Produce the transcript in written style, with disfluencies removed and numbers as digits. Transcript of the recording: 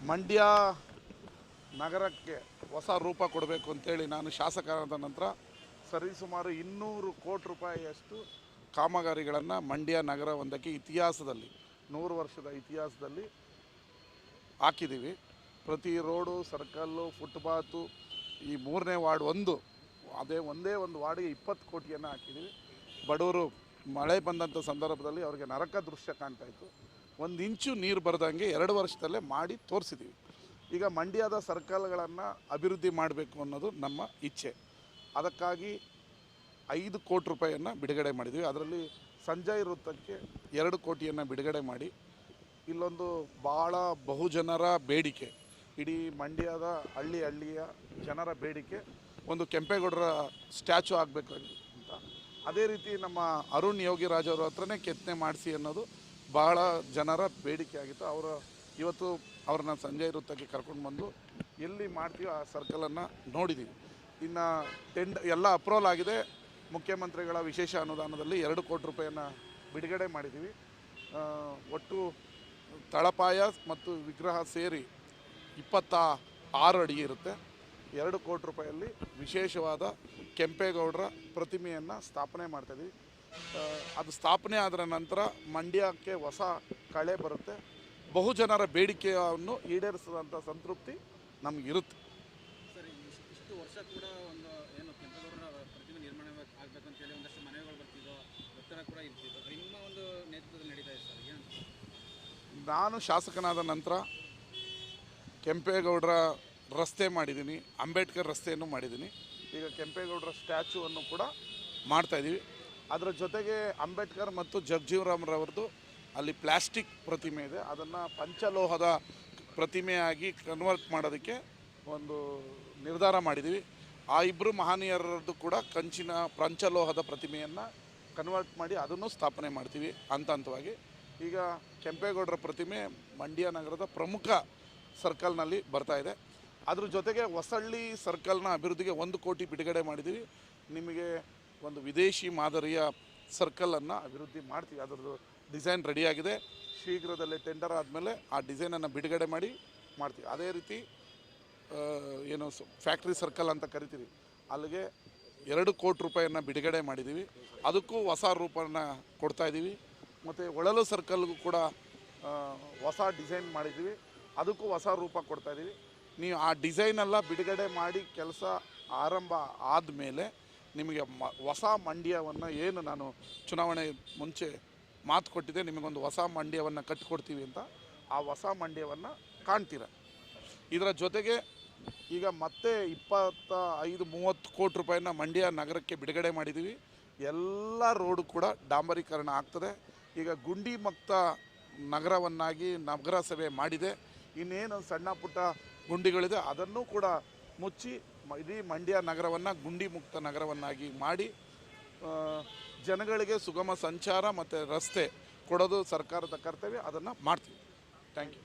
ಮಂಡ್ಯ ನಗರಕ್ಕೆ ಹೊಸ ರೂಪ ಕೊಡಬೇಕು ಅಂತೇಳಿ ನಾನು ಶಾಸಕರಾದ ನಂತರ ಸರಿಸುಮಾರು 200 ಕೋಟಿ ರೂಪಾಯಿಯಷ್ಟು ಕಾಮಗಾರಿಗಳನ್ನು ಮಂಡ್ಯ ನಗರ ಒಂದಕ್ಕೆ ಇತಿಹಾಸದಲ್ಲಿ 100 ವರ್ಷದ ಇತಿಹಾಸದಲ್ಲಿ ಹಾಕಿದ್ದೀವಿ. ಪ್ರತಿ ರೋಡು, ಸರ್ಕಲ್ಲು, ಫುಟ್ಪಾತು, ಈ 3ನೇ ವಾರ್ಡ್ ಒಂದೇ ಒಂದು ವಾರ್ಡಿಗೆ 20 ಕೋಟಿಯನ್ನು ಹಾಕಿದ್ದೀವಿ. ಬಡವರು ಮಳೆ ಬಂದಂಥ ಸಂದರ್ಭದಲ್ಲಿ ಅವರಿಗೆ ನರಕ ದೃಶ್ಯ ಕಾಣ್ತಾಯಿತ್ತು. 1 ಇಂಚು ನೀರು ಬರದಂಗೆ 2 ವರ್ಷದಲ್ಲೇ ಮಾಡಿ ತೋರಿಸಿದ್ದೀವಿ. ಈಗ ಮಂಡ್ಯದ ಸರ್ಕಲ್ಗಳನ್ನು ಅಭಿವೃದ್ಧಿ ಮಾಡಬೇಕು ಅನ್ನೋದು ನಮ್ಮ ಇಚ್ಛೆ. ಅದಕ್ಕಾಗಿ 5 ಕೋಟಿ ರೂಪಾಯಿಯನ್ನು ಬಿಡುಗಡೆ ಮಾಡಿದ್ವಿ. ಅದರಲ್ಲಿ ಸಂಜಯ್ ವೃತ್ತಕ್ಕೆ 2 ಕೋಟಿಯನ್ನು ಬಿಡುಗಡೆ ಮಾಡಿ, ಇಲ್ಲೊಂದು ಭಾಳ ಬಹುಜನರ ಬೇಡಿಕೆ, ಇಡೀ ಮಂಡ್ಯದ ಹಳ್ಳಿಯ ಜನರ ಬೇಡಿಕೆ, ಒಂದು ಕೆಂಪೇಗೌಡರ ಸ್ಟ್ಯಾಚು ಆಗಬೇಕು ಅಂತ. ಅದೇ ರೀತಿ ನಮ್ಮ ಅರುಣ್ ಯೋಗಿರಾಜ್ ಅವ್ರ ಹತ್ರನೇ ಕೆತ್ತನೆ ಮಾಡಿಸಿ ಅನ್ನೋದು ಭಾಳ ಜನರ ಬೇಡಿಕೆ ಆಗಿತ್ತು. ಇವತ್ತು ಅವ್ರನ್ನ ಸಂಜಯ್ ವೃತ್ತಕ್ಕೆ ಕರ್ಕೊಂಡು ಬಂದು ಎಲ್ಲಿ ಮಾಡ್ತೀವಿ ಆ ಸರ್ಕಲನ್ನು ನೋಡಿದ್ದೀವಿ. ಇನ್ನು ಎಲ್ಲ ಅಪ್ರೂವಲ್ ಆಗಿದೆ. ಮುಖ್ಯಮಂತ್ರಿಗಳ ವಿಶೇಷ ಅನುದಾನದಲ್ಲಿ 2 ಕೋಟಿ ರೂಪಾಯಿಯನ್ನು ಬಿಡುಗಡೆ ಮಾಡಿದ್ದೀವಿ. ಒಟ್ಟು ತಳಪಾಯ ಮತ್ತು ವಿಗ್ರಹ ಸೇರಿ 26 ಅಡಿ ಇರುತ್ತೆ. 2 ಕೋಟಿ ರೂಪಾಯಿಯಲ್ಲಿ ವಿಶೇಷವಾದ ಕೆಂಪೇಗೌಡರ ಪ್ರತಿಮೆಯನ್ನು ಸ್ಥಾಪನೆ ಮಾಡ್ತಾಯಿದ್ವಿ. ಅದು ಸ್ಥಾಪನೆ ಆದ ನಂತರ ಮಂಡ್ಯಕ್ಕೆ ಹೊಸ ಕಳೆ ಬರುತ್ತೆ. ಬಹುಜನರ ಬೇಡಿಕೆಯನ್ನು ಈಡೇರಿಸಿದಂಥ ಸಂತೃಪ್ತಿ ನಮಗಿರುತ್ತೆ. ಸರ್, ಇಷ್ಟು ವರ್ಷ ಕೂಡ ಒಂದು ಏನು ಕೆಂಪೇಗೌಡರ ಪ್ರತಿಮೆ ನಿರ್ಮಾಣ ಆಗಬೇಕು ಅಂತೇಳಿ ಒಂದಷ್ಟು ಮನವಿಗಳು ಬರ್ತಿದ್ದೋ, ಒತ್ತಡ ಕೂಡ ಇರ್ತಿದ್ದೋ, ನಿಮ್ಮ ಒಂದು ನೇತೃತ್ವದಲ್ಲಿ ನಡೀತಾ ಇದೆ ಸರ್. ಏನು ನಾನು ಶಾಸಕನಾದ ನಂತರ ಕೆಂಪೇಗೌಡರ ರಸ್ತೆ ಮಾಡಿದ್ದೀನಿ, ಅಂಬೇಡ್ಕರ್ ರಸ್ತೆಯನ್ನು ಮಾಡಿದ್ದೀನಿ. ಈಗ ಕೆಂಪೇಗೌಡರ ಸ್ಟ್ಯಾಚುವನ್ನು ಕೂಡ ಮಾಡ್ತಾಯಿದ್ದೀವಿ. ಅದರ ಜೊತೆಗೆ ಅಂಬೇಡ್ಕರ್ ಮತ್ತು ಜಗಜೀವರಾಮ್ರವ್ರದ್ದು ಅಲ್ಲಿ ಪ್ಲಾಸ್ಟಿಕ್ ಪ್ರತಿಮೆ ಇದೆ, ಅದನ್ನು ಪಂಚಲೋಹದ ಪ್ರತಿಮೆಯಾಗಿ ಕನ್ವರ್ಟ್ ಮಾಡೋದಕ್ಕೆ ಒಂದು ನಿರ್ಧಾರ ಮಾಡಿದ್ದೀವಿ. ಆ ಇಬ್ಬರು ಮಹನೀಯರದ್ದು ಕೂಡ ಕಂಚಿನ ಪಂಚಲೋಹದ ಪ್ರತಿಮೆಯನ್ನು ಕನ್ವರ್ಟ್ ಮಾಡಿ ಅದನ್ನು ಸ್ಥಾಪನೆ ಮಾಡ್ತೀವಿ ಹಂತವಾಗಿ. ಈಗ ಕೆಂಪೇಗೌಡರ ಪ್ರತಿಮೆ ಮಂಡ್ಯ ನಗರದ ಪ್ರಮುಖ ಸರ್ಕಲ್ನಲ್ಲಿ ಬರ್ತಾಯಿದೆ. ಅದ್ರ ಜೊತೆಗೆ ಹೊಸಳ್ಳಿ ಸರ್ಕಲ್ನ ಅಭಿವೃದ್ಧಿಗೆ 1 ಕೋಟಿ ಬಿಡುಗಡೆ ಮಾಡಿದ್ದೀವಿ. ನಿಮಗೆ ಒಂದು ವಿದೇಶಿ ಮಾದರಿಯ ಸರ್ಕಲನ್ನು ಅಭಿವೃದ್ಧಿ ಮಾಡ್ತೀವಿ. ಅದರದ್ದು ಡಿಸೈನ್ ರೆಡಿಯಾಗಿದೆ. ಶೀಘ್ರದಲ್ಲೇ ಟೆಂಡರ್ ಆದಮೇಲೆ ಆ ಡಿಸೈನನ್ನು ಬಿಡುಗಡೆ ಮಾಡ್ತೀವಿ. ಅದೇ ರೀತಿ ಏನು ಫ್ಯಾಕ್ಟ್ರಿ ಸರ್ಕಲ್ ಅಂತ ಕರಿತೀವಿ, ಅಲ್ಲಿಗೆ 2 ಕೋಟಿ ರೂಪಾಯಿಯನ್ನು ಬಿಡುಗಡೆ ಮಾಡಿದ್ದೀವಿ. ಅದಕ್ಕೂ ಹೊಸ ರೂಪವನ್ನು ಕೊಡ್ತಾಯಿದ್ದೀವಿ. ಮತ್ತು ಒಳಲು ಸರ್ಕಲ್ಗೂ ಕೂಡ ಹೊಸ ಡಿಸೈನ್ ಮಾಡಿದ್ದೀವಿ, ಅದಕ್ಕೂ ಹೊಸ ರೂಪ ಕೊಡ್ತಾಯಿದ್ದೀವಿ. ನೀವು ಆ ಡಿಸೈನೆಲ್ಲ ಬಿಡುಗಡೆ ಮಾಡಿ ಕೆಲಸ ಆರಂಭ ಆದಮೇಲೆ ನಿಮಗೆ ಹೊಸ ಮಂಡ್ಯವನ್ನು ಏನು ನಾನು ಚುನಾವಣೆ ಮುಂಚೆ ಮಾತು ಕೊಟ್ಟಿದ್ದೆ, ನಿಮಗೊಂದು ಹೊಸ ಮಂಡ್ಯವನ್ನು ಕಟ್ಟಿಕೊಡ್ತೀವಿ ಅಂತ, ಆ ಹೊಸ ಮಂಡ್ಯವನ್ನು ಕಾಣ್ತೀರ. ಇದರ ಜೊತೆಗೆ ಈಗ ಮತ್ತೆ 25-30 ಕೋಟಿ ರೂಪಾಯಿನ ಮಂಡ್ಯ ನಗರಕ್ಕೆ ಬಿಡುಗಡೆ ಮಾಡಿದ್ದೀವಿ. ಎಲ್ಲ ರೋಡು ಕೂಡ ಡಾಂಬರೀಕರಣ ಆಗ್ತದೆ. ಈಗ ಗುಂಡಿ ಮುಕ್ತ ನಗರವನ್ನಾಗಿ ನಗರಸಭೆ ಮಾಡಿದೆ. ಇನ್ನೇನು ಸಣ್ಣ ಪುಟ್ಟ ಗುಂಡಿಗಳಿದೆ ಅದನ್ನು ಕೂಡ ಮುಚ್ಚಿ ಇಡೀ ಮಂಡ್ಯ ನಗರವನ್ನು ಗುಂಡಿ ಮುಕ್ತ ನಗರವನ್ನಾಗಿ ಮಾಡಿ ಜನಗಳಿಗೆ ಸುಗಮ ಸಂಚಾರ ಮತ್ತು ರಸ್ತೆ ಕೊಡೋದು ಸರ್ಕಾರದ ಕರ್ತವ್ಯ. ಅದನ್ನು ಮಾಡ್ತೀವಿ. Thank you.